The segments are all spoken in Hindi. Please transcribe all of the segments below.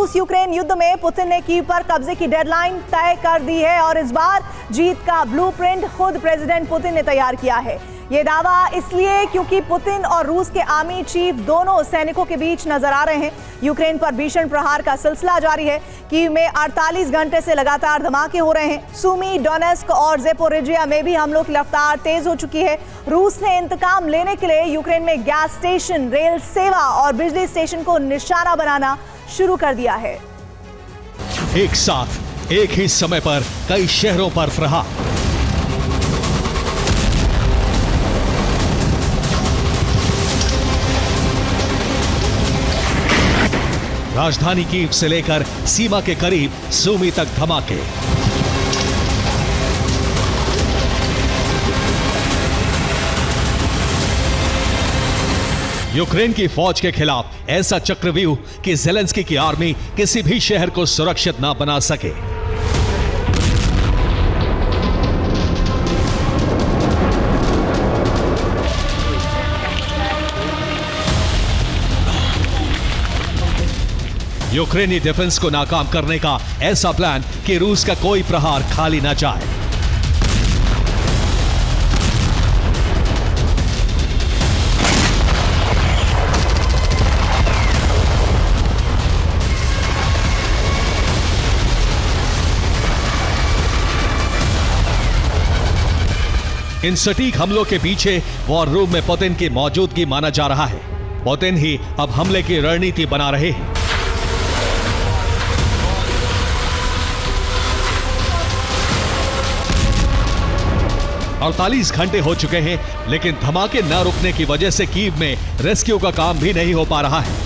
रूस यूक्रेन युद्ध में पुतिन ने कीव पर कब्जे की डेडलाइन तय कर दी है और इस बार जीत का ब्लूप्रिंट खुद प्रेसिडेंट पुतिन ने तैयार किया है। ये दावा इसलिए क्योंकि पुतिन और रूस के आर्मी चीफ दोनों सैनिकों के बीच नजर आ रहे हैं। यूक्रेन पर भीषण प्रहार का सिलसिला जारी है। कीव में 48 घंटे से लगातार धमाके हो रहे हैं। सुमी, डोनेस्क और ज़ेपोरिजिया में भी हमलों की रफ्तार तेज हो चुकी है। रूस ने इंतकाम लेने के लिए यूक्रेन में गैस स्टेशन, रेल सेवा और बिजली स्टेशन को निशाना बनाना शुरू कर दिया है। एक साथ एक ही समय पर कई शहरों पर प्रहार। राजधानी कीव से लेकर सीमा के करीब सुमी तक धमाके। यूक्रेन की फौज के खिलाफ ऐसा चक्रव्यूह कि ज़ेलेंस्की की आर्मी किसी भी शहर को सुरक्षित ना बना सके। यूक्रेनी डिफेंस को नाकाम करने का ऐसा प्लान कि रूस का कोई प्रहार खाली ना जाए। इन सटीक हमलों के पीछे वॉर रूम में पुतिन की मौजूदगी माना जा रहा है। पुतिन ही अब हमले की रणनीति बना रहे हैं। और 48 घंटे हो चुके हैं, लेकिन धमाके न रुकने की वजह से कीव में रेस्क्यू का काम भी नहीं हो पा रहा है।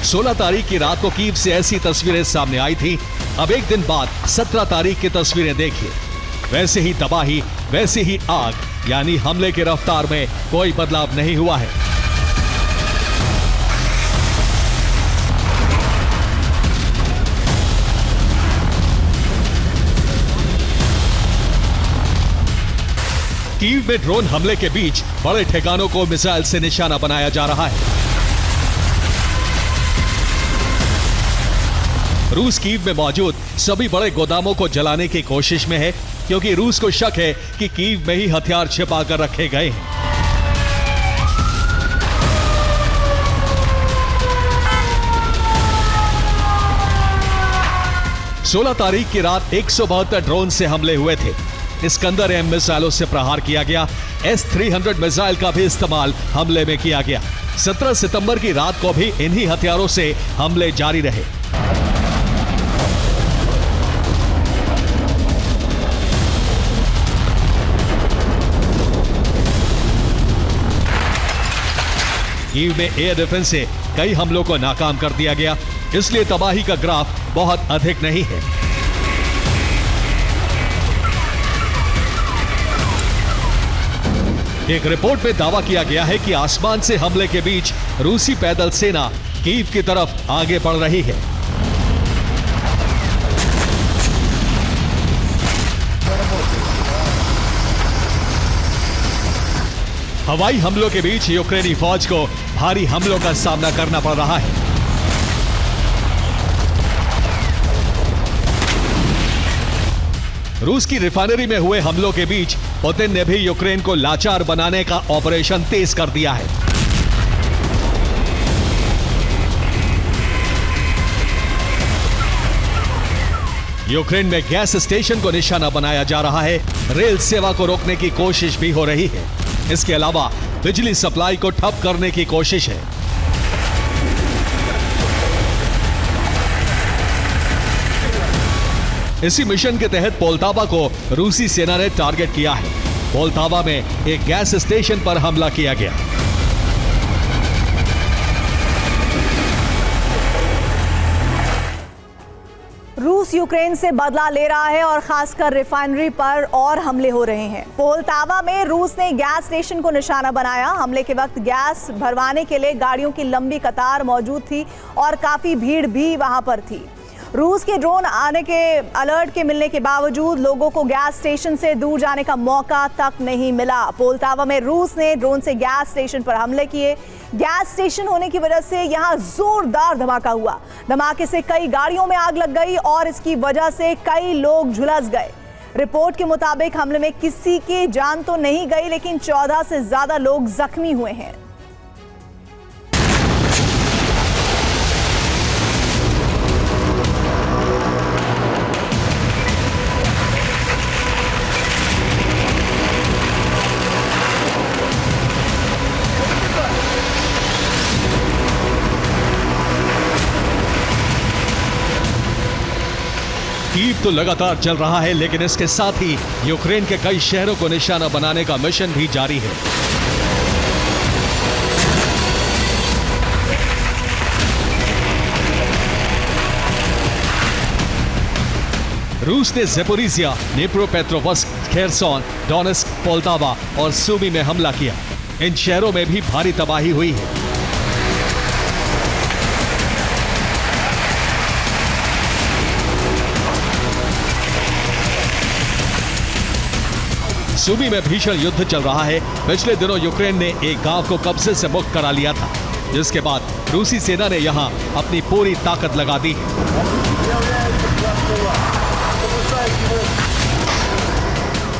सोलह तारीख की रात को कीव से ऐसी तस्वीरें सामने आई थी। अब एक दिन बाद 17 तारीख की तस्वीरें देखिए। वैसे ही तबाही, वैसे ही आग, यानी हमले की रफ्तार में कोई बदलाव नहीं हुआ है। कीव में ड्रोन हमले के बीच बड़े ठिकानों को मिसाइल से निशाना बनाया जा रहा है। रूस कीव में मौजूद सभी बड़े गोदामों को जलाने की कोशिश में है, क्योंकि रूस को शक है कि कीव में ही हथियार छिपा कर रखे गए हैं। सोलह तारीख की रात 172 ड्रोन से हमले हुए थे। इस्कंदर एम मिसाइलों से प्रहार किया गया। S-300 मिसाइल का भी इस्तेमाल हमले में किया गया। 17 सितंबर की रात को भी इन्हीं हथियारों से हमले जारी रहे। कीव में एयर डिफेंस से कई हमलों को नाकाम कर दिया गया, इसलिए तबाही का ग्राफ बहुत अधिक नहीं है। एक रिपोर्ट में दावा किया गया है कि आसमान से हमले के बीच रूसी पैदल सेना कीव की तरफ आगे बढ़ रही है। हवाई हमलों के बीच यूक्रेनी फौज को भारी हमलों का सामना करना पड़ रहा है। रूस की रिफाइनरी में हुए हमलों के बीच पुतिन ने भी यूक्रेन को लाचार बनाने का ऑपरेशन तेज कर दिया है। यूक्रेन में गैस स्टेशन को निशाना बनाया जा रहा है। रेल सेवा को रोकने की कोशिश भी हो रही है। इसके अलावा बिजली सप्लाई को ठप करने की कोशिश है। इसी मिशन के तहत पोल्तावा को रूसी सेना ने टारगेट किया है। पोल्तावा में एक गैस स्टेशन पर हमला किया गया। रूस यूक्रेन से बदला ले रहा है और खासकर रिफाइनरी पर और हमले हो रहे हैं। पोल्तावा में रूस ने गैस स्टेशन को निशाना बनाया। हमले के वक्त गैस भरवाने के लिए गाड़ियों की लंबी कतार मौजूद थी और काफी भीड़ भी वहां पर थी। रूस के ड्रोन आने के अलर्ट के मिलने के बावजूद लोगों को गैस स्टेशन से दूर जाने का मौका तक नहीं मिला। पोल्टावा में रूस ने ड्रोन से गैस स्टेशन पर हमले किए। गैस स्टेशन होने की वजह से यहां जोरदार धमाका हुआ। धमाके से कई गाड़ियों में आग लग गई और इसकी वजह से कई लोग झुलस गए। रिपोर्ट के मुताबिक हमले में किसी की जान तो नहीं गई, लेकिन 14 से ज्यादा लोग जख्मी हुए हैं। कीव तो लगातार चल रहा है, लेकिन इसके साथ ही यूक्रेन के कई शहरों को निशाना बनाने का मिशन भी जारी है। रूस ने ज़ेपोरिजिया, निप्रोपेट्रोवस्क, खेरसोन, डोनेस्क, पोल्टावा और सूमी में हमला किया। इन शहरों में भी भारी तबाही हुई है। सूमी में भीषण युद्ध चल रहा है। पिछले दिनों यूक्रेन ने एक गांव को कब्जे से मुक्त करा लिया था, जिसके बाद रूसी सेना ने यहां अपनी पूरी ताकत लगा दी।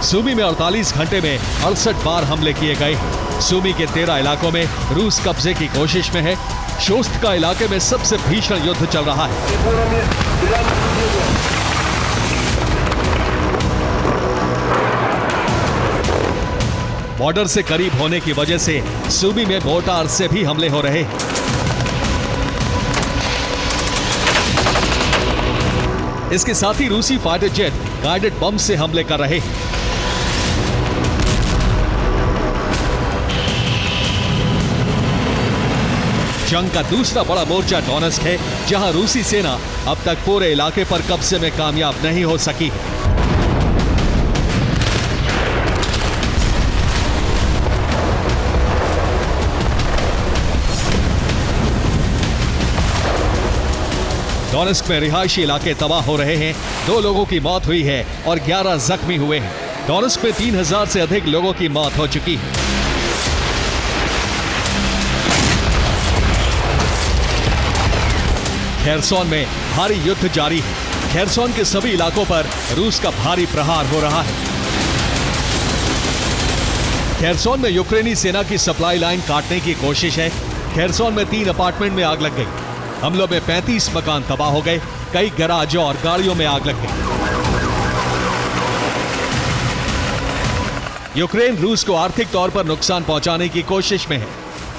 सूमी में 48 घंटे में 68 बार हमले किए गए। सूमी के 13 इलाकों में रूस कब्जे की कोशिश में है। शोस्टका इलाके में सबसे भीषण युद्ध चल रहा है। बॉर्डर से करीब होने की वजह से सूमी में मोर्टार से भी हमले हो रहे हैं। इसके साथ ही रूसी फाइटर जेट गाइडेड बम से हमले कर रहे हैं। जंग का दूसरा बड़ा मोर्चा डोनेस्क है, जहां रूसी सेना अब तक पूरे इलाके पर कब्जे में कामयाब नहीं हो सकी है। डोनेस्क में रिहायशी इलाके तबाह हो रहे हैं। 2 लोगों की मौत हुई है और 11 जख्मी हुए हैं। डोनेस्क में 3000 से अधिक लोगों की मौत हो चुकी है। खेरसोन में भारी युद्ध जारी है। खेरसोन के सभी इलाकों पर रूस का भारी प्रहार हो रहा है। खेरसोन में यूक्रेनी सेना की सप्लाई लाइन काटने की कोशिश है। खेरसोन में 3 अपार्टमेंट में आग लग गई। हमलों में 35 मकान तबाह हो गए। कई गैराज और गाड़ियों में आग लग गई। यूक्रेन रूस को आर्थिक तौर पर नुकसान पहुंचाने की कोशिश में है।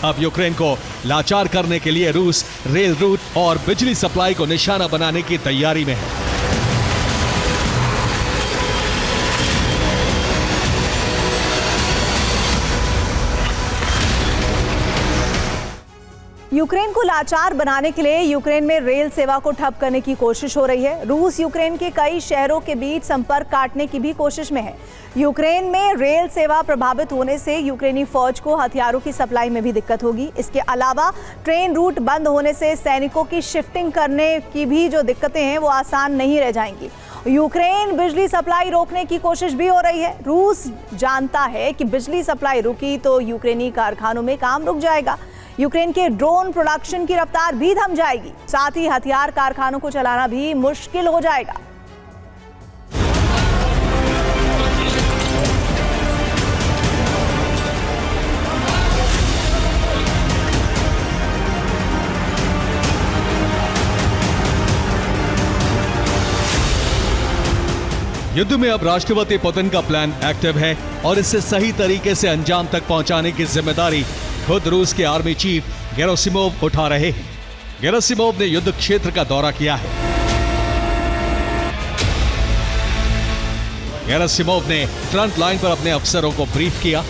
अब यूक्रेन को लाचार करने के लिए रूस रेल रूट और बिजली सप्लाई को निशाना बनाने की तैयारी में है। यूक्रेन को लाचार बनाने के लिए यूक्रेन में रेल सेवा को ठप करने की कोशिश हो रही है। रूस यूक्रेन के कई शहरों के बीच संपर्क काटने की भी कोशिश में है। यूक्रेन में रेल सेवा प्रभावित होने से यूक्रेनी फौज को हथियारों की सप्लाई में भी दिक्कत होगी। इसके अलावा ट्रेन रूट बंद होने से सैनिकों की शिफ्टिंग करने की भी जो दिक्कतें हैं वो आसान नहीं रह जाएंगी। यूक्रेन बिजली सप्लाई रोकने की कोशिश भी हो रही है। रूस जानता है कि बिजली सप्लाई रुकी तो यूक्रेनी कारखानों में काम रुक जाएगा। यूक्रेन के ड्रोन प्रोडक्शन की रफ्तार भी थम जाएगी। साथ ही हथियार कारखानों को चलाना भी मुश्किल हो जाएगा। युद्ध में अब राष्ट्रपति पुतिन का प्लान एक्टिव है और इसे सही तरीके से अंजाम तक पहुंचाने की जिम्मेदारी खुद रूस के आर्मी चीफ गेरासिमोव उठा रहे हैं। गेरासिमोव ने युद्ध क्षेत्र का दौरा किया है। गेरासिमोव ने फ्रंट लाइन पर अपने अफसरों को ब्रीफ किया।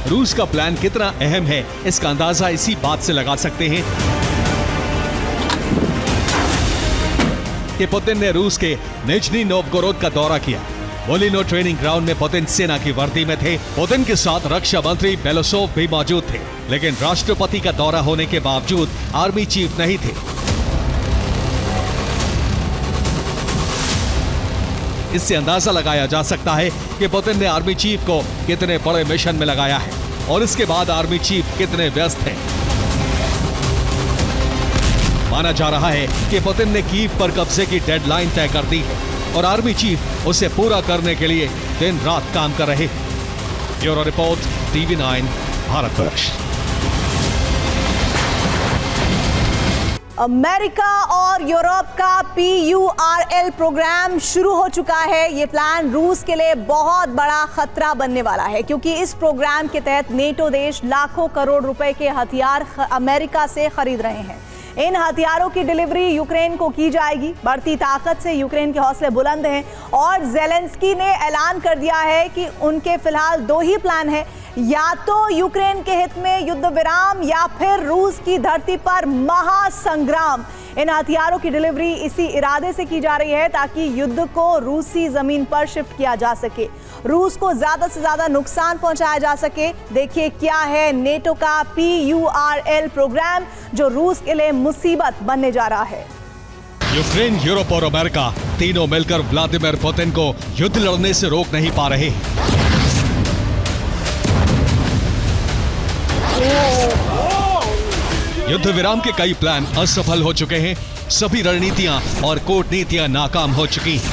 रूस का प्लान कितना अहम है इसका अंदाजा इसी बात से लगा सकते हैं कि पुतिन ने रूस के निजनी नोवगोरोद का दौरा किया। वोलिनो ट्रेनिंग ग्राउंड में पुतिन सेना की वर्दी में थे। पुतिन के साथ रक्षा मंत्री बेलोसोव भी मौजूद थे, लेकिन राष्ट्रपति का दौरा होने के बावजूद आर्मी चीफ नहीं थे। इससे अंदाजा लगाया जा सकता है कि पुतिन ने आर्मी चीफ को कितने बड़े मिशन में लगाया है और इसके बाद आर्मी चीफ कितने व्यस्त हैं। माना जा रहा है कि पुतिन ने कीव पर कब्जे की डेडलाइन तय कर दी है और आर्मी चीफ उसे पूरा करने के लिए दिन रात काम कर रहे हैं। Bureau report, TV9 Bharatvarsh. America और यूरोप का PURL प्रोग्राम शुरू हो चुका है। ये प्लान रूस के लिए बहुत बड़ा खतरा बनने वाला है, क्योंकि इस प्रोग्राम के तहत नेटो देश लाखों करोड़ रुपए के हथियार अमेरिका से खरीद रहे हैं। इन हथियारों की डिलीवरी यूक्रेन को की जाएगी। बढ़ती ताकत से यूक्रेन के हौसले बुलंद हैं और जेलेंस्की ने ऐलान कर दिया है कि उनके फिलहाल दो ही प्लान है, या तो यूक्रेन के हित में युद्ध विराम या फिर रूस की धरती पर महासंग्राम। इन हथियारों की डिलीवरी इसी इरादे से की जा रही है ताकि युद्ध को रूसी जमीन पर शिफ्ट किया जा सके, रूस को ज्यादा से ज्यादा नुकसान पहुंचाया जा सके। देखिए क्या है नेटो का PURL प्रोग्राम जो रूस के लिए मुसीबत बनने जा रहा है। यूक्रेन, यूरोप और अमेरिका तीनों मिलकर व्लादिमीर पुतिन को युद्ध लड़ने से रोक नहीं पा रहे। युद्ध विराम के कई प्लान असफल हो चुके हैं। सभी रणनीतियां और कूटनीतियां नाकाम हो चुकी हैं।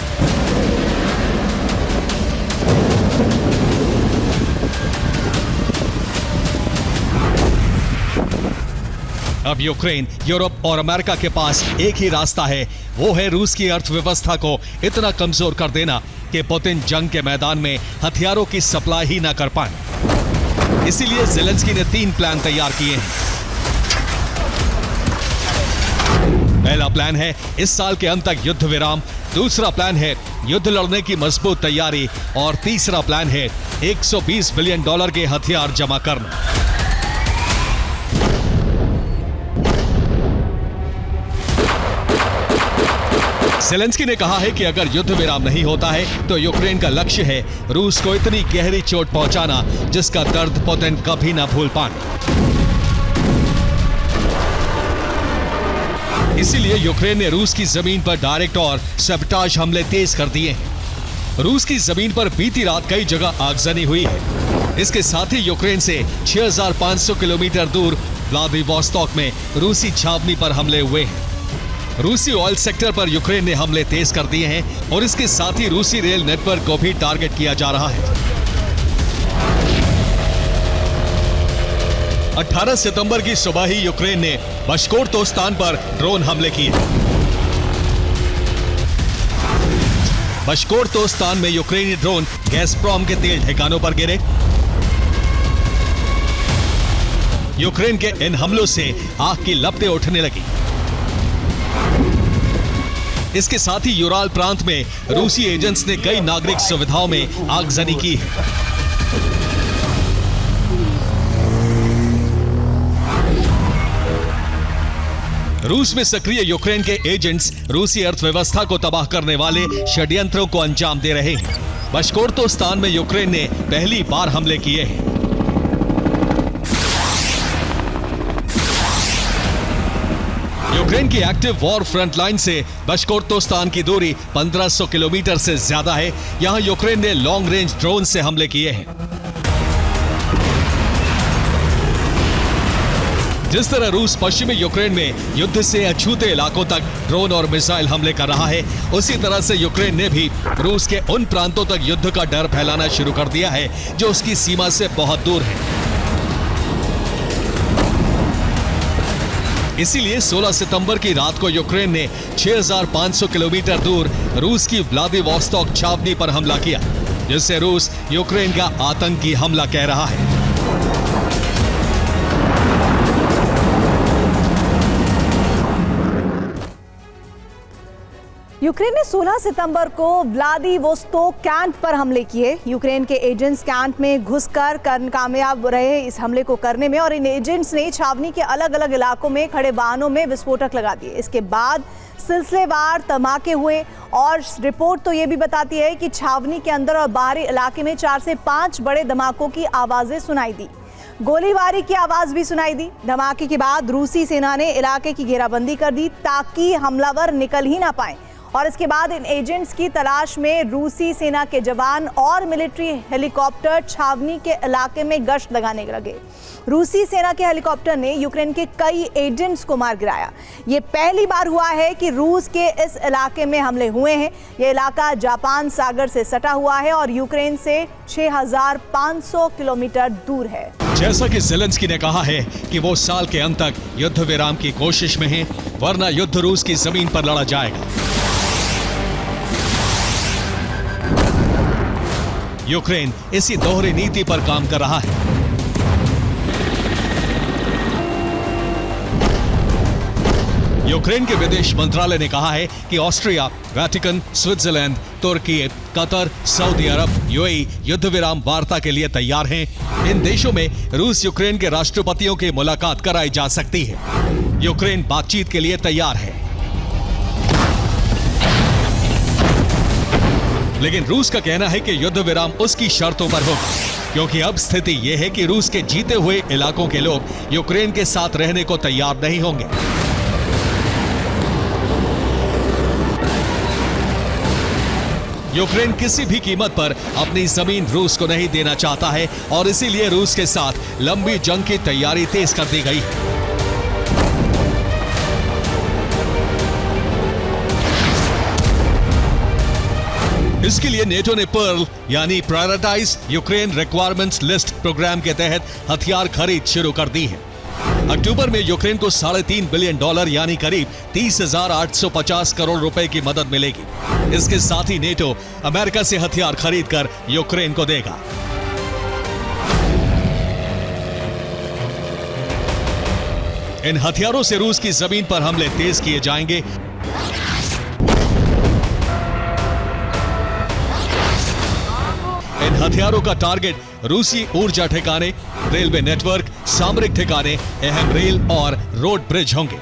अब यूक्रेन, यूरोप और अमेरिका के पास एक ही रास्ता है, वो है रूस की अर्थव्यवस्था को इतना कमजोर कर देना कि पुतिन जंग के मैदान में हथियारों की सप्लाई ही ना कर पाए। इसीलिए जेलेंस्की ने 3 प्लान तैयार किए हैं। पहला प्लान है इस साल के अंत तक युद्ध विराम, दूसरा प्लान है युद्ध लड़ने की मजबूत तैयारी और तीसरा प्लान है $120 बिलियन के हथियार जमा करना। जेलेंस्की ने कहा है कि अगर युद्ध विराम नहीं होता है तो यूक्रेन का लक्ष्य है रूस को इतनी गहरी चोट पहुंचाना जिसका दर्द पुतिन कभी ना भूल पाए। इसीलिए यूक्रेन ने रूस की जमीन पर डायरेक्ट और सैबोटाज हमले तेज कर दिए हैं। रूस की जमीन पर बीती रात कई जगह आगजनी हुई है। इसके साथ ही यूक्रेन से 6500 किलोमीटर दूर व्लादिवोस्तोक में रूसी छावनी पर हमले हुए हैं। रूसी ऑयल सेक्टर पर यूक्रेन ने हमले तेज कर दिए हैं और इसके साथ ही रूसी रेल नेटवर्क को भी टारगेट किया जा रहा है। 18 सितंबर की सुबह ही यूक्रेन ने बशकोर्तोस्तान पर ड्रोन हमले किए। बशकोर्तोस्तान में यूक्रेनी ड्रोन गैसप्रॉम के तेल ठिकानों पर गिरे। यूक्रेन के इन हमलों से आग की लपटें उठने लगी। इसके साथ ही यूराल प्रांत में रूसी एजेंट्स ने कई नागरिक सुविधाओं में आगजनी की है। रूस में सक्रिय यूक्रेन के एजेंट्स रूसी अर्थव्यवस्था को तबाह करने वाले षड्यंत्रों को अंजाम दे रहे हैं। बशकोर्तोस्तान में यूक्रेन ने पहली बार हमले किए हैं। यूक्रेन की एक्टिव वॉर फ्रंट लाइन से बशकोर्तोस्तान की दूरी 1500 किलोमीटर से ज्यादा है। यहां यूक्रेन ने लॉन्ग रेंज ड्रोन से हमले किए हैं। जिस तरह रूस पश्चिमी यूक्रेन में युद्ध से अछूते इलाकों तक ड्रोन और मिसाइल हमले कर रहा है, उसी तरह से यूक्रेन ने भी रूस के उन प्रांतों तक युद्ध का डर फैलाना शुरू कर दिया है जो उसकी सीमा से बहुत दूर है। इसीलिए 16 सितंबर की रात को यूक्रेन ने 6500 किलोमीटर दूर रूस की व्लादिवोस्तोक छावनी पर हमला किया, जिससे रूस यूक्रेन का आतंकी हमला कह रहा है। यूक्रेन ने 16 सितंबर को व्लादिवोस्तोक कैंप पर हमले किए। यूक्रेन के एजेंट्स कैंप में घुसकर कामयाब रहे इस हमले को करने में, और इन एजेंट्स ने छावनी के अलग अलग इलाकों में खड़े वाहनों में विस्फोटक लगा दिए। इसके बाद सिलसिलेवार धमाके हुए और रिपोर्ट तो ये भी बताती है कि छावनी के अंदर और बाहरी इलाके में 4 से 5 बड़े धमाकों की आवाजें सुनाई दी। गोलीबारी की आवाज भी सुनाई दी। धमाके के बाद रूसी सेना ने इलाके की घेराबंदी कर दी ताकि हमलावर निकल ही ना पाए और इसके बाद इन एजेंट्स की तलाश में रूसी सेना के जवान और मिलिट्री हेलीकॉप्टर छावनी के इलाके में गश्त लगाने लगे। रूसी सेना के हेलीकॉप्टर ने यूक्रेन के कई एजेंट्स को मार गिराया। ये पहली बार हुआ है कि रूस के इस इलाके में हमले हुए हैं। यह इलाका जापान सागर से सटा हुआ है और यूक्रेन से 6,500 किलोमीटर दूर है। जैसा कि ज़ेलेंस्की ने कहा है कि वो साल के अंत तक युद्ध विराम की कोशिश में हैं, वरना युद्ध रूस की जमीन पर लड़ा जाएगा। यूक्रेन इसी दोहरी नीति पर काम कर रहा है। यूक्रेन के विदेश मंत्रालय ने कहा है कि ऑस्ट्रिया, वेटिकन, स्विट्जरलैंड, तुर्की, कतर, सऊदी अरब, यूएई युद्ध विराम वार्ता के लिए तैयार हैं। इन देशों में रूस यूक्रेन के राष्ट्रपतियों की मुलाकात कराई जा सकती है। यूक्रेन बातचीत के लिए तैयार है, लेकिन रूस का कहना है कि युद्ध विराम उसकी शर्तों पर होगा, क्योंकि अब स्थिति यह है कि रूस के जीते हुए इलाकों के लोग यूक्रेन के साथ रहने को तैयार नहीं होंगे। यूक्रेन किसी भी कीमत पर अपनी जमीन रूस को नहीं देना चाहता है और इसीलिए रूस के साथ लंबी जंग की तैयारी तेज कर दी गई है। इसके लिए नेटो ने पर्ल यानी prioritise Ukraine requirements list programme के तहत हथियार खरीद शुरू कर दी है। अक्टूबर में यूक्रेन को $3.5 बिलियन यानी करीब 30,850 करोड़ रुपए की मदद मिलेगी। इसके साथ ही नेटो अमेरिका से हथियार खरीदकर यूक्रेन को देगा। इन हथियारों से रूस की जमीन पर हमले तेज किए जाएंगे। इन हथियारों का टारगेट रूसी ऊर्जा ठिकाने, रेलवे नेटवर्क, सामरिक ठिकाने, अहम रेल और रोड ब्रिज होंगे।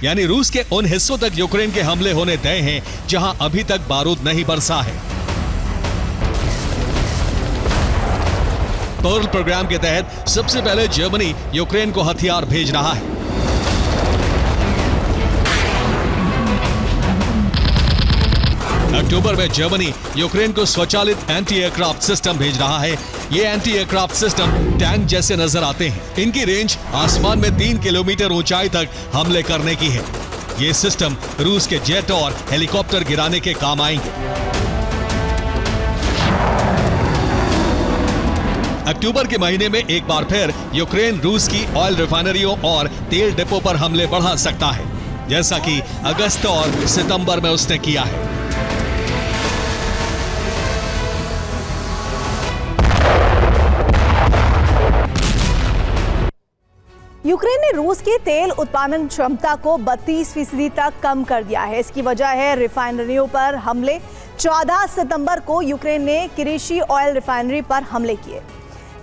यानी रूस के उन हिस्सों तक यूक्रेन के हमले होने तय हैं जहां अभी तक बारूद नहीं बरसा है। पर्ल प्रोग्राम के तहत सबसे पहले जर्मनी यूक्रेन को हथियार भेज रहा है। अक्टूबर में जर्मनी यूक्रेन को स्वचालित एंटी एयरक्राफ्ट सिस्टम भेज रहा है। ये एंटी एयरक्राफ्ट सिस्टम टैंक जैसे नजर आते हैं। इनकी रेंज आसमान में 3 किलोमीटर ऊंचाई तक हमले करने की है। ये सिस्टम रूस के जेट और हेलीकॉप्टर गिराने के काम आएंगे। अक्टूबर के महीने में एक बार फिर यूक्रेन रूस की ऑयल रिफाइनरियों और तेल डिपो पर हमले बढ़ा सकता है, जैसा कि अगस्त और सितंबर में उसने किया है। यूक्रेन ने रूस की तेल उत्पादन क्षमता को 32% तक कम कर दिया है। इसकी वजह है रिफाइनरियों पर हमले। 14 सितंबर को यूक्रेन ने किरीशी ऑयल रिफाइनरी पर हमले किए।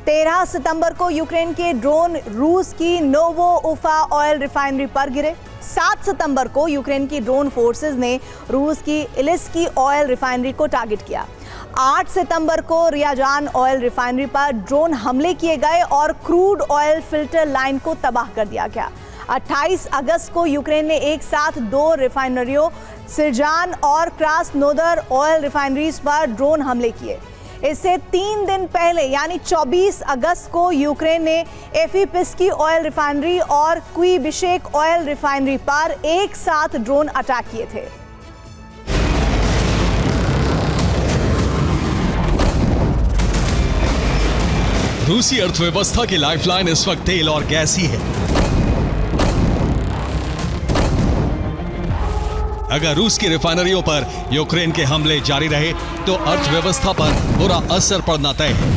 13 सितंबर को यूक्रेन के ड्रोन रूस की नोवो उफा ऑयल रिफाइनरी पर गिरे। 7 सितंबर को यूक्रेन की ड्रोन फोर्सेस ने रूस की इलिस्की ऑयल रिफाइनरी को टारगेट किया। 8 सितंबर को रियाजान ऑयल रिफाइनरी पर ड्रोन हमले किए गए और क्रूड ऑयल फिल्टर लाइन को तबाह कर दिया गया। 28 अगस्त को यूक्रेन ने एक साथ 2 रिफाइनरियों सिरजान और क्रास्नोदर ऑयल रिफाइनरीज पर ड्रोन हमले किए। इससे 3 दिन पहले यानी 24 अगस्त को यूक्रेन ने एफिपिस्की ऑयल रिफाइनरी और क्विबिशेक ऑयल रिफाइनरी पर एक साथ ड्रोन अटैक किए थे। रूसी अर्थव्यवस्था की लाइफलाइन इस वक्त तेल और गैस ही है। अगर रूस की रिफाइनरियों पर यूक्रेन के हमले जारी रहे तो अर्थव्यवस्था पर बुरा असर पड़ना तय है।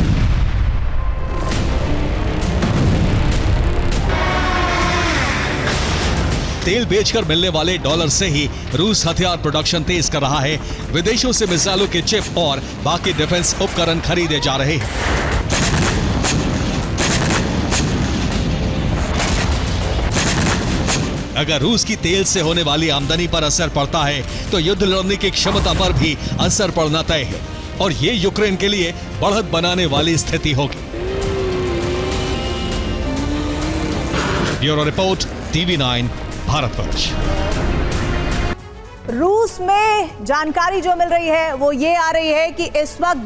तेल बेचकर मिलने वाले डॉलर से ही रूस हथियार प्रोडक्शन तेज कर रहा है। विदेशों से मिसाइलों के चिप और बाकी डिफेंस उपकरण खरीदे जा रहे हैं। अगर रूस की तेल से होने वाली आमदनी पर असर पड़ता है तो युद्ध लड़ने की क्षमता पर भी असर पड़ना तय है और ये यूक्रेन के लिए बढ़त बनाने वाली स्थिति होगी। Bureau report, TV9 Bharatvarsh. रूस में जानकारी जो मिल रही है वो ये आ रही है कि इस वक्त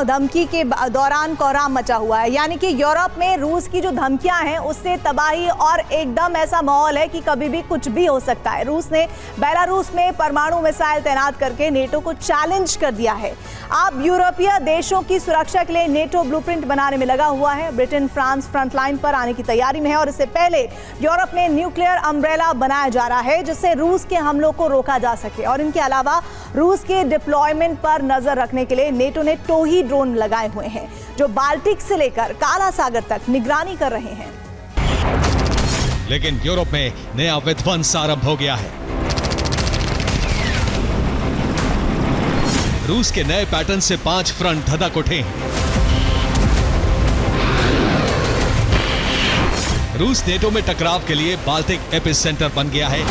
धमकी के दौरान कोहराम मचा हुआ है, यानी कि यूरोप में रूस की जो धमकियां हैं उससे तबाही और एकदम ऐसा माहौल है कि कभी भी कुछ भी हो सकता है। रूस ने बेलारूस में परमाणु मिसाइल तैनात करके नेटो को चैलेंज कर दिया है। अब यूरोपीय देशों की सुरक्षा के लिए नेटो ब्लूप्रिंट बनाने में लगा हुआ है। ब्रिटेन, फ्रांस फ्रंटलाइन पर आने की तैयारी में है और इससे पहले यूरोप में न्यूक्लियर अम्ब्रेला बनाया जा रहा है जिससे रूस के हमलों को रोका जा सके। और इनके अलावा रूस के डिप्लॉयमेंट पर नजर रखने के लिए नेटो ने टोही ड्रोन लगाए हुए हैं जो बाल्टिक से लेकर काला सागर तक निगरानी कर रहे हैं। लेकिन यूरोप में नया विध्वंस आरंभ हो गया है। रूस के नए पैटर्न से 5 फ्रंट धधक उठे हैं। रूस नेटो में टकराव के लिए बाल्टिक एपिसेंटर बन गया है।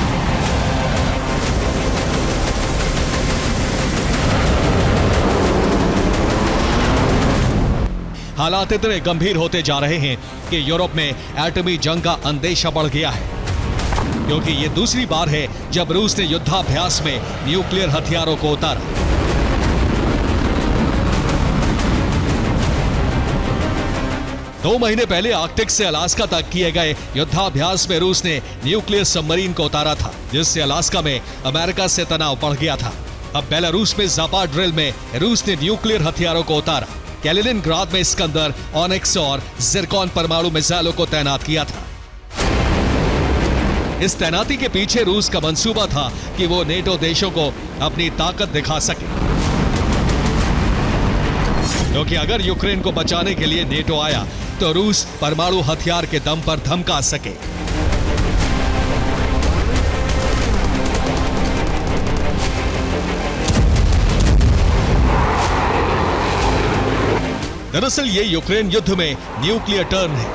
हालात इतने गंभीर होते जा रहे हैं कि यूरोप में एटमी जंग का अंदेशा बढ़ गया है, क्योंकि ये दूसरी बार है जब रूस ने युद्धाभ्यास में न्यूक्लियर हथियारों को उतारा। दो महीने पहले आर्कटिक से अलास्का तक किए गए युद्धाभ्यास में रूस ने न्यूक्लियर सबमरीन को उतारा था, जिससे अलास्का में अमेरिका से तनाव बढ़ गया था। अब बेलारूस में ज़ापोरिज़्या में रूस ने न्यूक्लियर हथियारों को उतारा। कैलिनिनग्राड में इस्कंदर, ऑनिक्स और जिरकॉन परमाणु मिसाइलों को तैनात किया था। इस तैनाती के पीछे रूस का मंसूबा था कि वो नेटो देशों को अपनी ताकत दिखा सके, क्योंकि अगर यूक्रेन को बचाने के लिए नेटो आया तो रूस परमाणु हथियार के दम पर धमका सके। दरअसल ये यूक्रेन युद्ध में न्यूक्लियर टर्न है,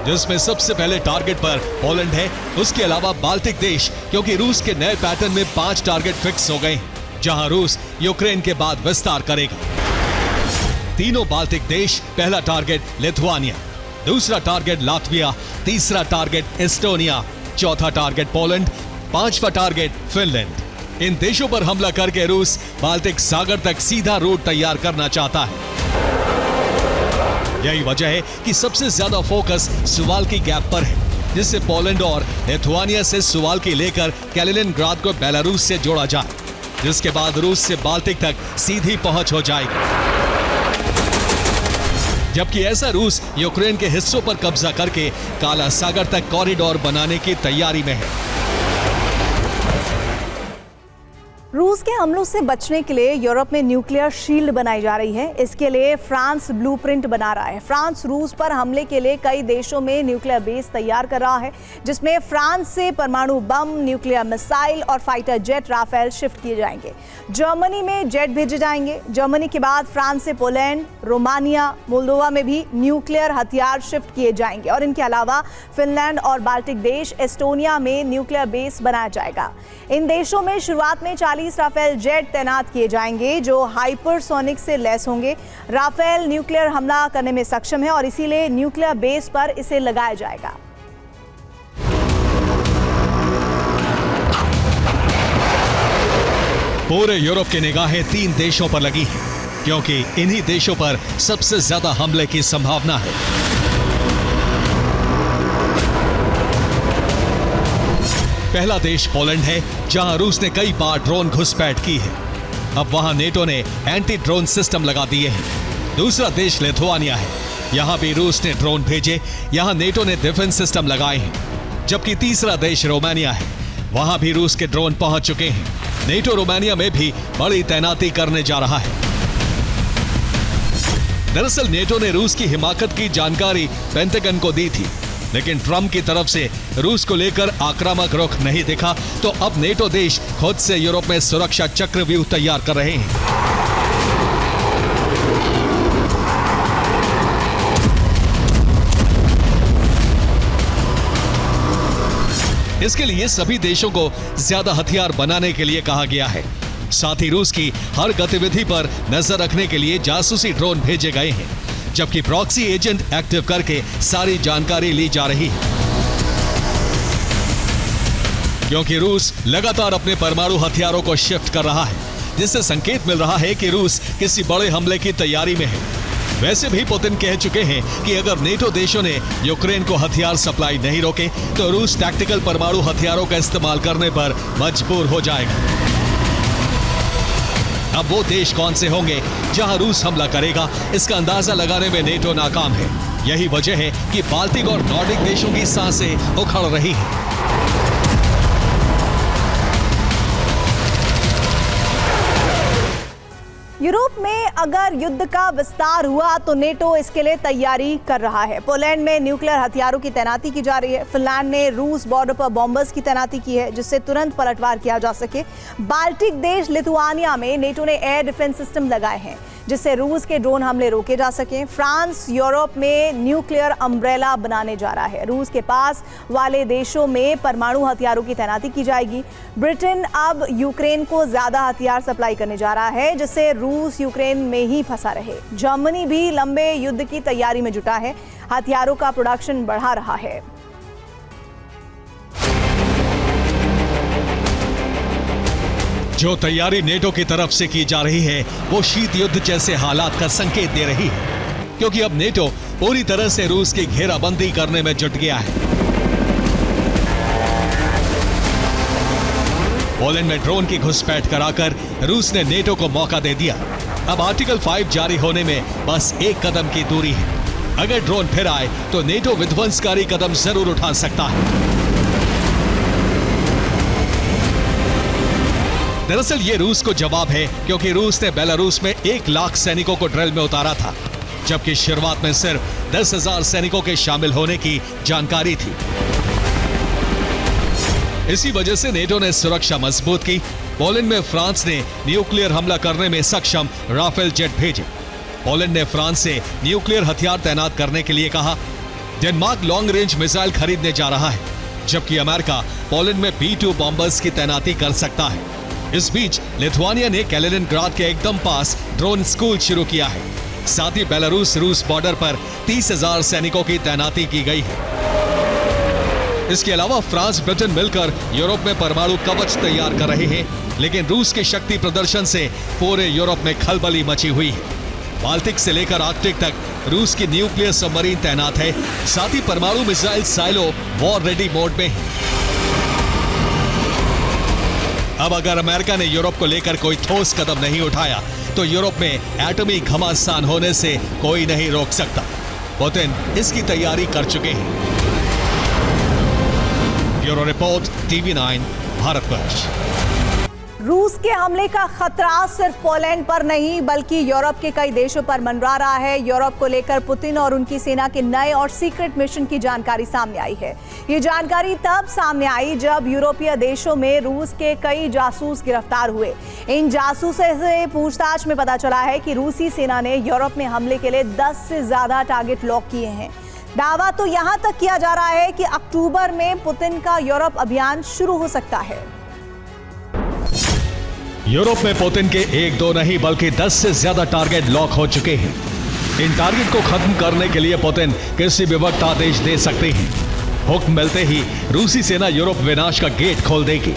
जिसमें सबसे पहले टारगेट पर पोलैंड है, उसके अलावा बाल्टिक देश, क्योंकि रूस के नए पैटर्न में 5 टारगेट फिक्स हो गए हैं, जहां रूस यूक्रेन के बाद विस्तार करेगा। तीनों बाल्टिक देश, पहला टारगेट लिथुआनिया, दूसरा टारगेट लातविया, तीसरा टारगेट एस्टोनिया, चौथा टारगेट पोलैंड, 5वां टारगेट फिनलैंड। इन देशों पर हमला करके रूस बाल्टिक सागर तक सीधा रूट तैयार करना चाहता है। यही वजह है कि सबसे ज्यादा फोकस सुवाल्की गैप पर है, जिससे पोलैंड और लिथुआनिया से सुवाल्की लेकर कैलिनिनग्राड को बेलारूस से जोड़ा जाए, जिसके बाद रूस से बाल्टिक तक सीधी पहुंच हो जाएगी। जबकि ऐसा रूस यूक्रेन के हिस्सों पर कब्जा करके काला सागर तक कॉरिडोर बनाने की तैयारी में है। रूस के हमलों से बचने के लिए यूरोप में न्यूक्लियर शील्ड बनाई जा रही है। इसके लिए फ्रांस ब्लूप्रिंट बना रहा है। फ्रांस रूस पर हमले के लिए कई देशों में न्यूक्लियर बेस तैयार कर रहा है, जिसमें फ्रांस से परमाणु बम, न्यूक्लियर मिसाइल और फाइटर जेट राफेल शिफ्ट किए जाएंगे। जर्मनी में जेट भेजे जाएंगे। जर्मनी के बाद फ्रांस से पोलैंड, रोमानिया, मोल्दोवा में भी न्यूक्लियर हथियार शिफ्ट किए जाएंगे और इनके अलावा फिनलैंड और बाल्टिक देश, एस्टोनिया में न्यूक्लियर बेस बनाया जाएगा। इन देशों में शुरुआत में 40 राफेल जेट तैनात किए जाएंगे जो हाइपरसोनिक से लैस होंगे। राफेल न्यूक्लियर हमला करने में सक्षम है और इसीलिए न्यूक्लियर बेस पर इसे लगाया जाएगा। पूरे यूरोप की निगाहें 3 देशों पर लगी हैं, क्योंकि इन्हीं देशों पर सबसे ज्यादा हमले की संभावना है। पहला देश पोलैंड है, जहां रूस ने कई बार ड्रोन घुसपैठ की है। अब वहां नेटो ने एंटी ड्रोन सिस्टम लगा दिए हैं। दूसरा देश लिथुआनिया है, यहां भी रूस ने ड्रोन भेजे, यहां नेटो ने डिफेंस सिस्टम लगाए हैं। जबकि तीसरा देश रोमानिया है, वहां भी रूस के ड्रोन पहुंच चुके हैं। नेटो रोमानिया में भी बड़ी तैनाती करने जा रहा है। दरअसल नेटो ने रूस की हिमाकत की जानकारी पेंटागन को दी थी, लेकिन ट्रंप की तरफ से रूस को लेकर आक्रामक रुख नहीं दिखा, तो अब नेटो देश खुद से यूरोप में सुरक्षा चक्रव्यूह तैयार कर रहे हैं। इसके लिए सभी देशों को ज्यादा हथियार बनाने के लिए कहा गया है। साथ ही रूस की हर गतिविधि पर नजर रखने के लिए जासूसी ड्रोन भेजे गए हैं, जबकि प्रॉक्सी एजेंट एक्टिव करके सारी जानकारी ली जा रही है। क्योंकि रूस लगातार अपने परमाणु हथियारों को शिफ्ट कर रहा है, जिससे संकेत मिल रहा है कि रूस किसी बड़े हमले की तैयारी में है। वैसे भी पुतिन कह चुके हैं कि अगर नेटो देशों ने यूक्रेन को हथियार सप्लाई नहीं रोके तो रूस टैक्टिकल परमाणु हथियारों का इस्तेमाल करने पर मजबूर हो जाएगा। अब वो देश कौन से होंगे जहां रूस हमला करेगा, इसका अंदाजा लगाने में नेटो नाकाम है। यही वजह है कि बाल्टिक और नॉर्डिक देशों की सांसें उखड़ रही हैं। यूरोप में अगर युद्ध का विस्तार हुआ तो नेटो इसके लिए तैयारी कर रहा है। पोलैंड में न्यूक्लियर हथियारों की तैनाती की जा रही है। फिनलैंड ने रूस बॉर्डर पर बॉम्बर्स की तैनाती की है, जिससे तुरंत पलटवार किया जा सके। बाल्टिक देश लिथुआनिया में नेटो ने एयर डिफेंस सिस्टम लगाए हैं, जिससे रूस के ड्रोन हमले रोके जा सकें। फ्रांस यूरोप में न्यूक्लियर अम्ब्रेला बनाने जा रहा है। रूस के पास वाले देशों में परमाणु हथियारों की तैनाती की जाएगी। ब्रिटेन अब यूक्रेन को ज्यादा हथियार सप्लाई करने जा रहा है, जिससे रूस यूक्रेन में ही फंसा रहे। जर्मनी भी लंबे युद्ध की तैयारी में जुटा है, हथियारों का प्रोडक्शन बढ़ा रहा है। जो तैयारी नेटो की तरफ से की जा रही है वो शीत युद्ध जैसे हालात का संकेत दे रही है, क्योंकि अब नेटो पूरी तरह से रूस की घेराबंदी करने में जुट गया है। पोलैंड में ड्रोन की घुसपैठ कराकर रूस ने नेटो को मौका दे दिया। अब आर्टिकल 5 जारी होने में बस एक कदम की दूरी है। अगर ड्रोन फिर आए तो नेटो विध्वंसकारी कदम जरूर उठा सकता है। दरअसल ये रूस को जवाब है, क्योंकि रूस ने बेलारूस में 1 लाख सैनिकों को ड्रिल में उतारा था, जबकि शुरुआत में सिर्फ 10,000 सैनिकों के शामिल होने की जानकारी थी। इसी वजह से नेटो ने सुरक्षा मजबूत की। पोलैंड में फ्रांस ने न्यूक्लियर हमला करने में सक्षम राफेल जेट भेजे। पोलैंड ने फ्रांस से न्यूक्लियर हथियार तैनात करने के लिए कहा। डेनमार्क लॉन्ग रेंज मिसाइल खरीदने जा रहा है, जबकि अमेरिका पोलैंड में B-2 बॉम्बर्स की तैनाती कर सकता है। इस बीच लिथुआनिया ने कैलिनिनग्राड के एकदम पास ड्रोन स्कूल शुरू किया है। साथ ही बेलारूस रूस बॉर्डर पर 30,000 सैनिकों की तैनाती की गई है। इसके अलावा फ्रांस ब्रिटेन मिलकर यूरोप में परमाणु कवच तैयार कर रहे हैं, लेकिन रूस के शक्ति प्रदर्शन से पूरे यूरोप में खलबली मची हुई है। बाल्टिक से लेकर आर्कटिक तक रूस की न्यूक्लियर सबमरीन तैनात है। साथ ही परमाणु missile silo war ready mode में है। अब अगर अमेरिका ने यूरोप को लेकर कोई ठोस कदम नहीं उठाया तो यूरोप में एटमी घमासान होने से कोई नहीं रोक सकता। पुतिन इसकी तैयारी कर चुके हैं। Bureau report, TV9, Bharatvarsh. रूस के हमले का खतरा सिर्फ पोलैंड पर नहीं बल्कि यूरोप के कई देशों पर मंडरा रहा है। यूरोप को लेकर पुतिन और उनकी सेना के नए और सीक्रेट मिशन की जानकारी सामने आई है। ये जानकारी तब सामने आई जब यूरोपीय देशों में रूस के कई जासूस गिरफ्तार हुए। इन जासूसों से पूछताछ में पता चला है कि रूसी सेना ने यूरोप में हमले के लिए 10 से ज्यादा टारगेट लॉक किए हैं। दावा तो यहां तक किया जा रहा है कि अक्टूबर में पुतिन का यूरोप अभियान शुरू हो सकता है। यूरोप में पुतिन के 1-2 नहीं बल्कि 10 से ज्यादा टारगेट लॉक हो चुके हैं। इन टारगेट को खत्म करने के लिए पुतिन किसी भी वक्त आदेश दे सकते हैं। हुक्म मिलते ही रूसी सेना यूरोप विनाश का गेट खोल देगी।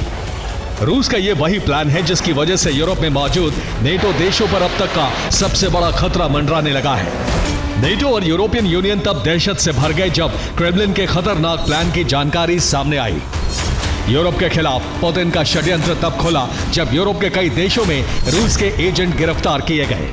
रूस का यह वही प्लान है जिसकी वजह से यूरोप में मौजूद नेटो देशों पर अब तक का सबसे बड़ा खतरा मंडराने लगा है। नेटो और यूरोपियन यूनियन तब दहशत से भर गए जब क्रेमलिन के खतरनाक प्लान की जानकारी सामने आई। यूरोप के खिलाफ पुतिन का षड्यंत्र तब खुला जब यूरोप के कई देशों में रूस के एजेंट गिरफ्तार किए गए।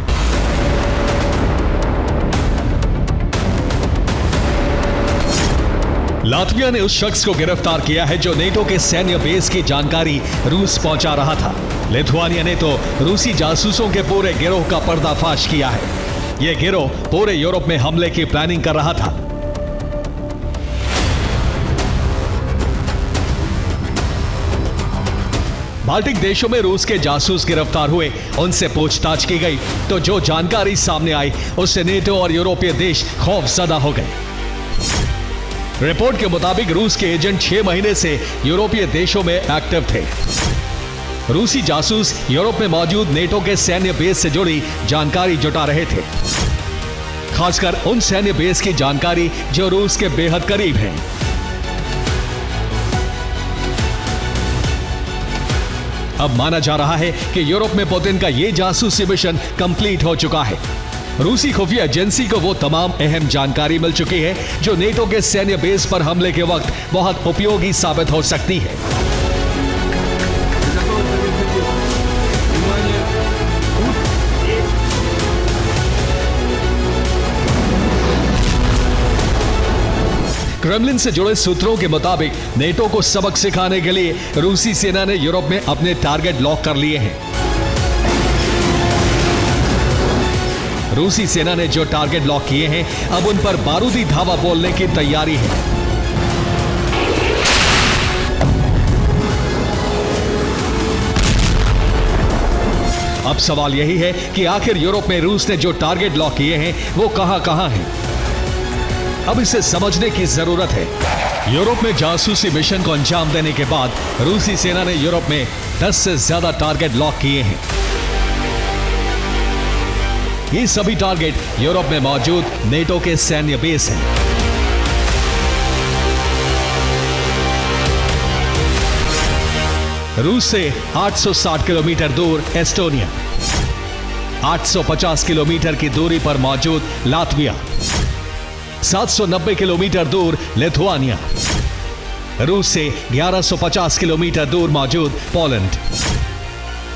लातविया ने उस शख्स को गिरफ्तार किया है जो नेटो के सैन्य बेस की जानकारी रूस पहुंचा रहा था। लिथुआनिया ने तो रूसी जासूसों के पूरे गिरोह का पर्दाफाश किया है। यह गिरोह पूरे यूरोप में हमले की प्लानिंग कर रहा था। बाल्टिक देशों में रूस के जासूस गिरफ्तार हुए, उनसे पूछताछ की गई तो जो जानकारी सामने आई उससे नेटो और यूरोपीय देश खौफजदा हो गए। रिपोर्ट के मुताबिक रूस के एजेंट 6 महीने से यूरोपीय देशों में एक्टिव थे। रूसी जासूस यूरोप में मौजूद नेटो के सैन्य बेस से जुड़ी जानकारी जुटा रहे थे, खासकर उन सैन्य बेस की जानकारी जो रूस के बेहद करीब हैं। अब माना जा रहा है कि यूरोप में पुतिन का ये जासूसी मिशन कंप्लीट हो चुका है। रूसी खुफिया एजेंसी को वो तमाम अहम जानकारी मिल चुकी है जो नेटो के सैन्य बेस पर हमले के वक्त बहुत उपयोगी साबित हो सकती है। क्रेमलिन से जुड़े सूत्रों के मुताबिक नेटो को सबक सिखाने के लिए रूसी सेना ने यूरोप में अपने टारगेट लॉक कर लिए हैं। रूसी सेना ने जो टारगेट लॉक किए हैं, अब उन पर बारूदी धावा बोलने की तैयारी है। अब सवाल यही है कि आखिर यूरोप में रूस ने जो टारगेट लॉक किए हैं वो कहां हैं। अब इसे समझने की जरूरत है। यूरोप में जासूसी मिशन को अंजाम देने के बाद रूसी सेना ने यूरोप में 10 से ज्यादा टारगेट लॉक किए हैं। ये सभी टारगेट यूरोप में मौजूद नेटो के सैन्य बेस हैं। रूस से 860 किलोमीटर दूर एस्टोनिया, 850 किलोमीटर की दूरी पर मौजूद लातविया, 790 किलोमीटर दूर लिथुआनिया, रूस से 1150 किलोमीटर दूर मौजूद पोलैंड,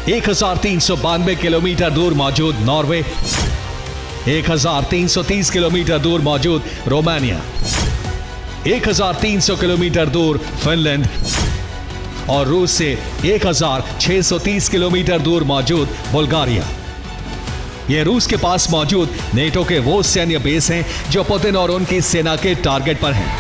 1392 किलोमीटर दूर मौजूद नॉर्वे, 1330 किलोमीटर दूर मौजूद रोमानिया, 1300 किलोमीटर दूर फिनलैंड और रूस से 1630 किलोमीटर दूर मौजूद बुल्गारिया। ये रूस के पास मौजूद नेटो के वो सैन्य बेस हैं जो पुतिन और उनकी सेना के टारगेट पर हैं।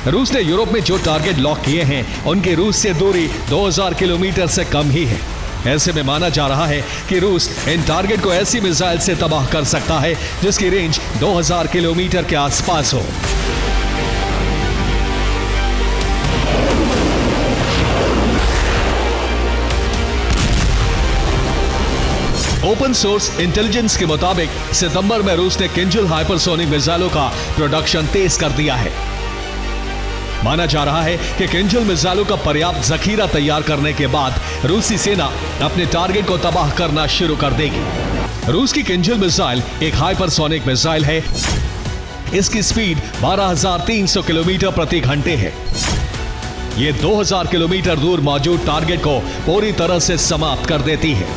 रूस ने यूरोप में जो टारगेट लॉक किए हैं उनकी रूस से दूरी 2000 किलोमीटर से कम ही है। ऐसे में माना जा रहा है कि रूस इन टारगेट को ऐसी मिसाइल से तबाह कर सकता है जिसकी रेंज 2000 किलोमीटर के आसपास हो। ओपन सोर्स इंटेलिजेंस के मुताबिक सितंबर में रूस ने किंजल हाइपरसोनिक मिसाइलों का प्रोडक्शन तेज कर दिया है। माना जा रहा है कि किंजल मिसाइलों का पर्याप्त जखीरा तैयार करने के बाद रूसी सेना अपने टारगेट को तबाह करना शुरू कर देगी। रूस की किंजल मिसाइल एक हाइपरसोनिक मिसाइल है। इसकी स्पीड 12,300 किलोमीटर प्रति घंटे है। यह 2000 किलोमीटर दूर मौजूद टारगेट को पूरी तरह से समाप्त कर देती है।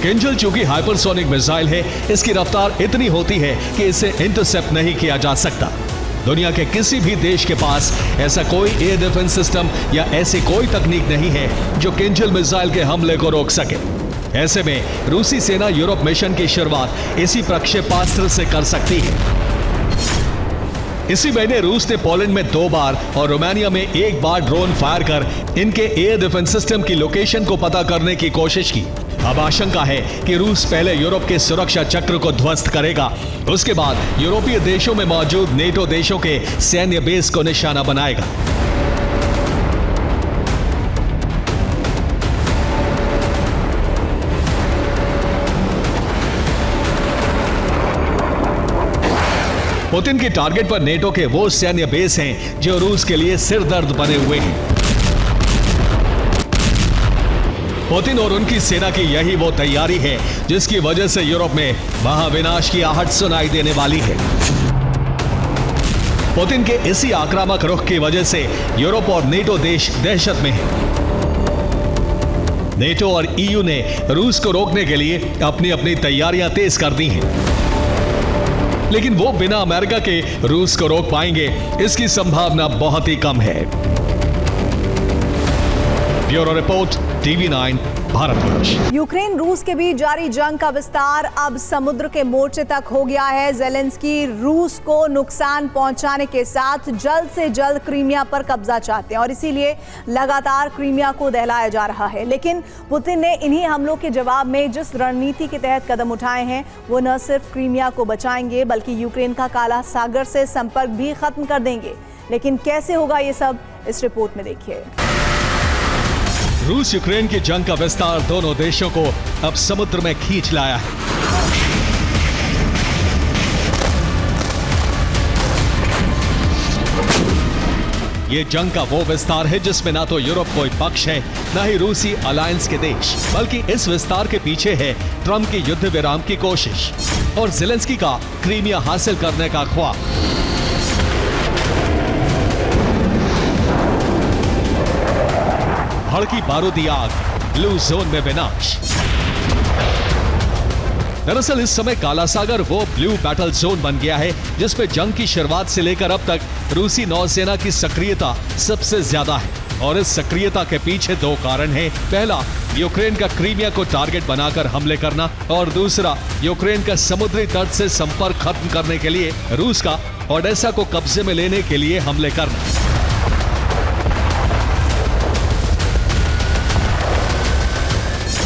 किंजल चूंकि हाइपरसोनिक मिसाइल है, इसकी रफ्तार इतनी होती है कि इसे इंटरसेप्ट नहीं किया जा सकता। दुनिया के किसी भी देश के पास ऐसा कोई एयर डिफेंस सिस्टम या ऐसी कोई तकनीक नहीं है जो किंजल मिसाइल के हमले को रोक सके। ऐसे में रूसी सेना यूरोप मिशन की शुरुआत इसी प्रक्षेपास्त्र से कर सकती है। इसी महीने रूस ने पोलैंड में 2 बार और रोमानिया में 1 बार ड्रोन फायर कर इनके एयर डिफेंस सिस्टम की लोकेशन को पता करने की कोशिश की। अब आशंका है कि रूस पहले यूरोप के सुरक्षा चक्र को ध्वस्त करेगा, उसके बाद यूरोपीय देशों में मौजूद नेटो देशों के सैन्य बेस को निशाना बनाएगा। पुतिन के टारगेट पर नेटो के वो सैन्य बेस हैं जो रूस के लिए सिरदर्द बने हुए हैं। पुतिन और उनकी सेना की यही वो तैयारी है जिसकी वजह से यूरोप में महाविनाश की आहट सुनाई देने वाली है। पुतिन के इसी आक्रामक रुख की वजह से यूरोप और नेटो देश दहशत में हैं। नेटो और ईयू ने रूस को रोकने के लिए अपनी अपनी तैयारियां तेज कर दी हैं, लेकिन वो बिना अमेरिका के रूस को रोक पाएंगे इसकी संभावना बहुत ही कम है। Bureau report, TV9 Bharatvarsh. Ukraine रूस के बीच जारी जंग का विस्तार अब समुद्र के मोर्चे तक हो गया है। जेलेंस्की रूस को नुकसान पहुंचाने के साथ जल्द से जल्द क्रीमिया पर कब्जा चाहते हैं और इसीलिए लगातार क्रीमिया को दहलाया जा रहा है। लेकिन पुतिन ने इन्हीं हमलों के जवाब में जिस रणनीति के तहत कदम उठाए हैं वो न सिर्फ क्रीमिया को बचाएंगे बल्कि यूक्रेन का काला सागर से संपर्क भी खत्म कर देंगे। लेकिन कैसे होगा ये सब, इस रिपोर्ट में देखिए। रूस यूक्रेन की जंग का विस्तार दोनों देशों को अब समुद्र में खींच लाया है। ये जंग का वो विस्तार है जिसमें ना तो यूरोप कोई पक्ष है, न ही रूसी अलायंस के देश, बल्कि इस विस्तार के पीछे है ट्रंप की युद्ध विराम की कोशिश और ज़ेलेंस्की का क्रीमिया हासिल करने का ख्वाब। भड़की बारूदी आग, ब्लू जोन में विनाश। दरअसल इस समय काला सागर वो ब्लू बैटल जोन बन गया है जिसमें जंग की शुरुआत से लेकर अब तक रूसी नौसेना की सक्रियता सबसे ज्यादा है और इस सक्रियता के पीछे दो कारण हैं। पहला, यूक्रेन का क्रीमिया को टारगेट बनाकर हमले करना और दूसरा, यूक्रेन का समुद्री तट से संपर्क खत्म करने के लिए रूस का ओडेसा को कब्जे में लेने के लिए हमले करना।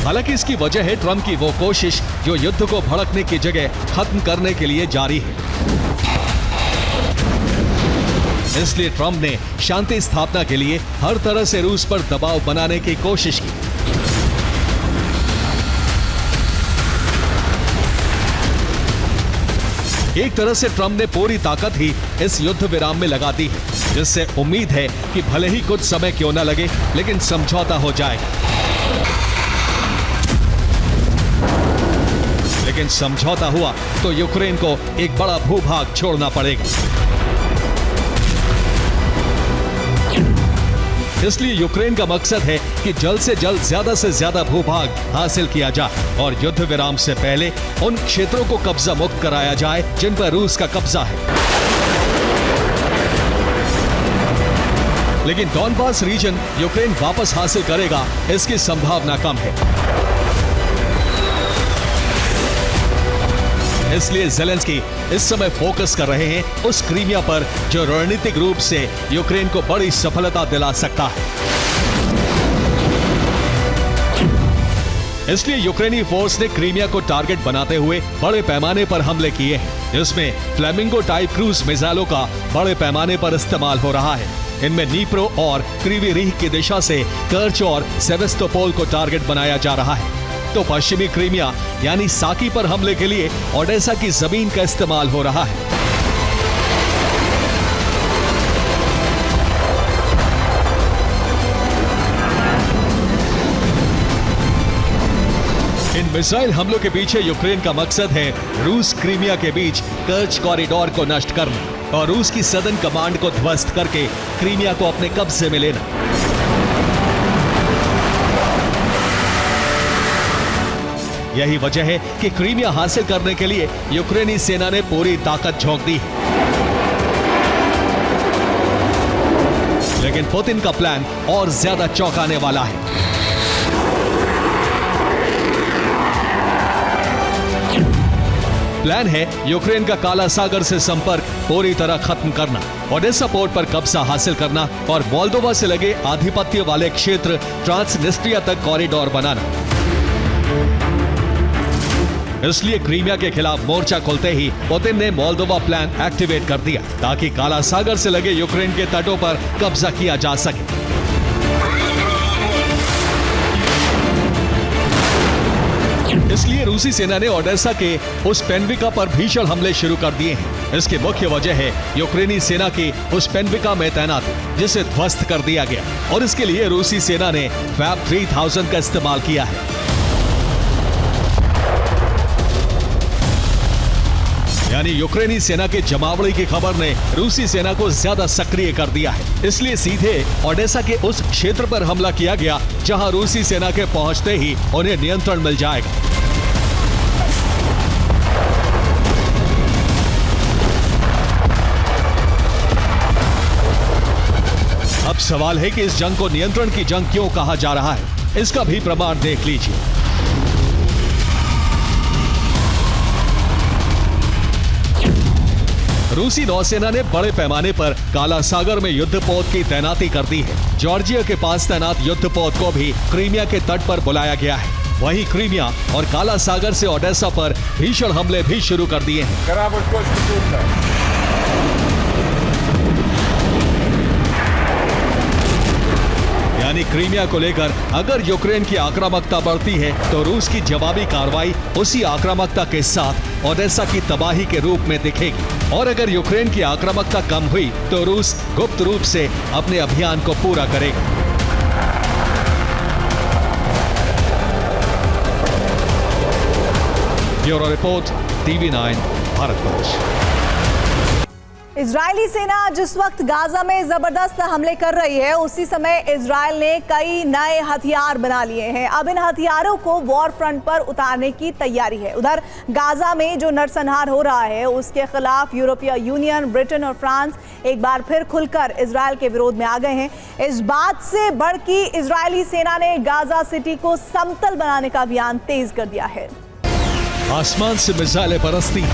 हालांकि इसकी वजह है ट्रंप की वो कोशिश जो युद्ध को भड़कने की जगह खत्म करने के लिए जारी है। इसलिए ट्रंप ने शांति स्थापना के लिए हर तरह से रूस पर दबाव बनाने की कोशिश की। एक तरह से ट्रंप ने पूरी ताकत ही इस युद्ध विराम में लगा दी है, जिससे उम्मीद है कि भले ही कुछ समय क्यों न लगे लेकिन समझौता हो जाएगा। लेकिन समझौता हुआ तो यूक्रेन को एक बड़ा भूभाग छोड़ना पड़ेगा। इसलिए यूक्रेन का मकसद है कि जल्द से जल्द ज्यादा से ज्यादा भूभाग हासिल किया जाए और युद्ध विराम से पहले उन क्षेत्रों को कब्जा मुक्त कराया जाए जिन पर रूस का कब्जा है। लेकिन डॉनबास रीजन यूक्रेन वापस हासिल करेगा, इसकी संभावना कम है। इसलिए ज़ेलेंस्की इस समय फोकस कर रहे हैं उस क्रीमिया पर जो रणनीतिक रूप से यूक्रेन को बड़ी सफलता दिला सकता है। इसलिए यूक्रेनी फोर्स ने क्रीमिया को टारगेट बनाते हुए बड़े पैमाने पर हमले किए हैं, जिसमें फ्लेमिंगो टाइप क्रूज मिसाइलों का बड़े पैमाने पर इस्तेमाल हो रहा है। इनमें नीप्रो और क्रीवी रीह की दिशा से कर्च और सेवेस्तोपोल को टारगेट बनाया जा रहा है, तो पश्चिमी क्रीमिया यानी साकी पर हमले के लिए ओडेसा की जमीन का इस्तेमाल हो रहा है। इन मिसाइल हमलों के पीछे यूक्रेन का मकसद है रूस क्रीमिया के बीच कर्च कॉरिडोर को नष्ट करना और रूस की सदर्न कमांड को ध्वस्त करके क्रीमिया को अपने कब्जे में लेना। यही वजह है कि क्रीमिया हासिल करने के लिए यूक्रेनी सेना ने पूरी ताकत झोंक दी है। लेकिन पुतिन का प्लान और ज्यादा चौंकाने वाला है। प्लान है यूक्रेन का काला सागर से संपर्क पूरी तरह खत्म करना, ओडेसा पोर्ट पर कब्जा हासिल करना और मोल्दोवा से लगे आधिपत्य वाले क्षेत्र ट्रांसनिस्ट्रिया तक कॉरिडोर बनाना। इसलिए क्रीमिया के खिलाफ मोर्चा खोलते ही पुतिन ने मोल्दोवा प्लान एक्टिवेट कर दिया ताकि काला सागर से लगे यूक्रेन के तटों पर कब्जा किया जा सके। इसलिए रूसी सेना ने ओडेसा के उस पेन्विका पर भीषण हमले शुरू कर दिए हैं। इसकी मुख्य वजह है यूक्रेनी सेना की उस पेन्विका में तैनाती, जिसे ध्वस्त कर दिया गया और इसके लिए रूसी सेना ने फैब 3000 का इस्तेमाल किया है। यानी यूक्रेनी सेना के जमावड़े की खबर ने रूसी सेना को ज्यादा सक्रिय कर दिया है। इसलिए सीधे ओडेसा के उस क्षेत्र पर हमला किया गया जहां रूसी सेना के पहुंचते ही उन्हें नियंत्रण मिल जाएगा। अब सवाल है कि इस जंग को नियंत्रण की जंग क्यों कहा जा रहा है, इसका भी प्रमाण देख लीजिए। रूसी नौसेना ने बड़े पैमाने पर काला सागर में युद्धपोत की तैनाती कर दी है। जॉर्जिया के पास तैनात युद्धपोत को भी क्रीमिया के तट पर बुलाया गया है। वहीं क्रीमिया और काला सागर से ओडेसा पर भीषण हमले भी शुरू कर दिए हैं। यानी क्रीमिया को लेकर अगर यूक्रेन की आक्रामकता बढ़ती है तो रूस की जवाबी कार्रवाई उसी आक्रामकता के साथ ओडेसा की तबाही के रूप में दिखेगी। और अगर यूक्रेन की आक्रामकता कम हुई तो रूस गुप्त रूप से अपने अभियान को पूरा करेगा। Bureau report, TV9 Bharatvarsh. Israeli सेना जिस वक्त गाजा में जबरदस्त हमले कर रही है, उसी समय इजरायल ने कई नए हथियार बना लिए हैं। अब इन हथियारों को वॉर फ्रंट पर उतारने की तैयारी है। उधर गाजा में जो नरसंहार हो रहा है, उसके खिलाफ यूरोपीय यूनियन, ब्रिटेन और फ्रांस एक बार फिर खुलकर इजरायल के विरोध में आ गए हैं। इस बात से बढ़ के इजरायली सेना ने गाजा सिटी को समतल बनाने का अभियान तेज कर दिया है। आसमान से मिसाइलें बरसती,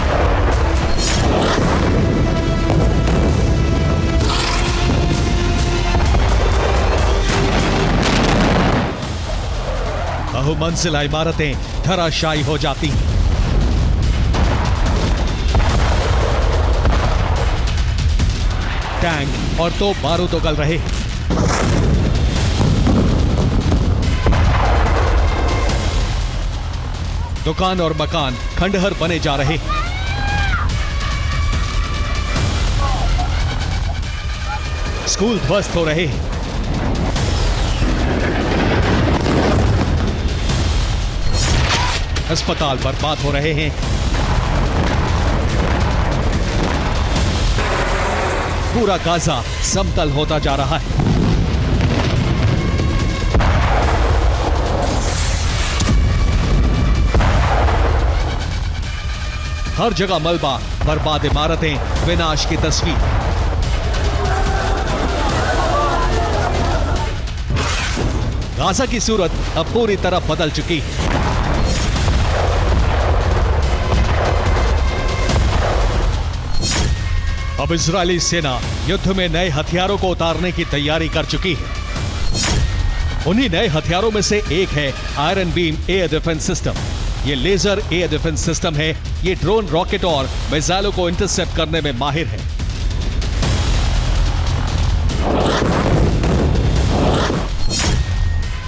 बहुमंजिला इमारतें धराशायी हो जाती, टैंक और तोप बारूद उगल रहे। दुकान और मकान खंडहर बने जा रहे। स्कूल ध्वस्त हो रहे। अस्पताल बर्बाद हो रहे हैं। पूरा गाजा समतल होता जा रहा है। हर जगह मलबा, बर्बाद इमारतें, विनाश की तस्वीर। गाजा की सूरत अब पूरी तरह बदल चुकी है। अब इजरायली सेना युद्ध में नए हथियारों को उतारने की तैयारी कर चुकी है। उन्हीं नए हथियारों में से एक है iron beam air defence system. ये लेजर एयर डिफेंस सिस्टम है। ये ड्रोन, रॉकेट और मिसाइलों को इंटरसेप्ट करने में माहिर है।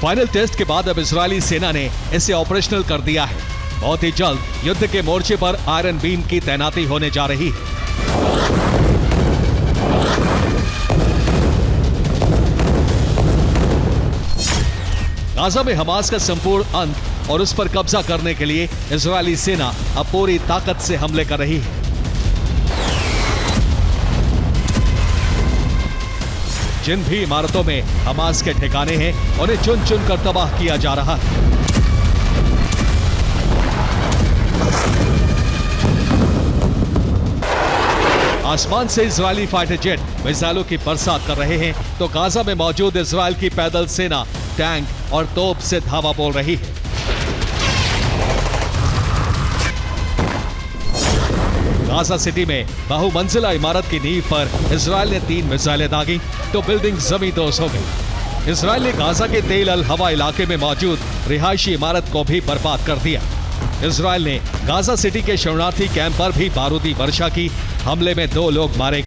फाइनल टेस्ट के बाद अब इजरायली सेना ने इसे ऑपरेशनल कर दिया है। बहुत ही जल्द युद्ध के मोर्चे पर आयरन बीम की तैनाती होने जा रही है। गाजा में हमास का संपूर्ण अंत और उस पर कब्जा करने के लिए इजरायली सेना अब पूरी ताकत से हमले कर रही है। जिन भी इमारतों में हमास के ठिकाने हैं, उन्हें चुन चुन कर तबाह किया जा रहा है। आसमान से इजरायली फाइटर जेट मिसाइलों की बरसात कर रहे हैं, तो गाजा में मौजूद इजरायल की पैदल सेना टैंक और तोप से धावा बोल रही है। गाजा सिटी में बहुमंजिला इमारत की नींव पर इजरायल ने 3 मिसाइलें दागी तो बिल्डिंग जमींदोज हो गई। इजरायल ने गाजा के तेल अल हवा इलाके में मौजूद रिहायशी इमारत को भी बर्बाद कर दिया। इजरायल ने गाजा सिटी के शरणार्थी कैंप पर भी बारूदी वर्षा की। हमले में 2 लोग मारे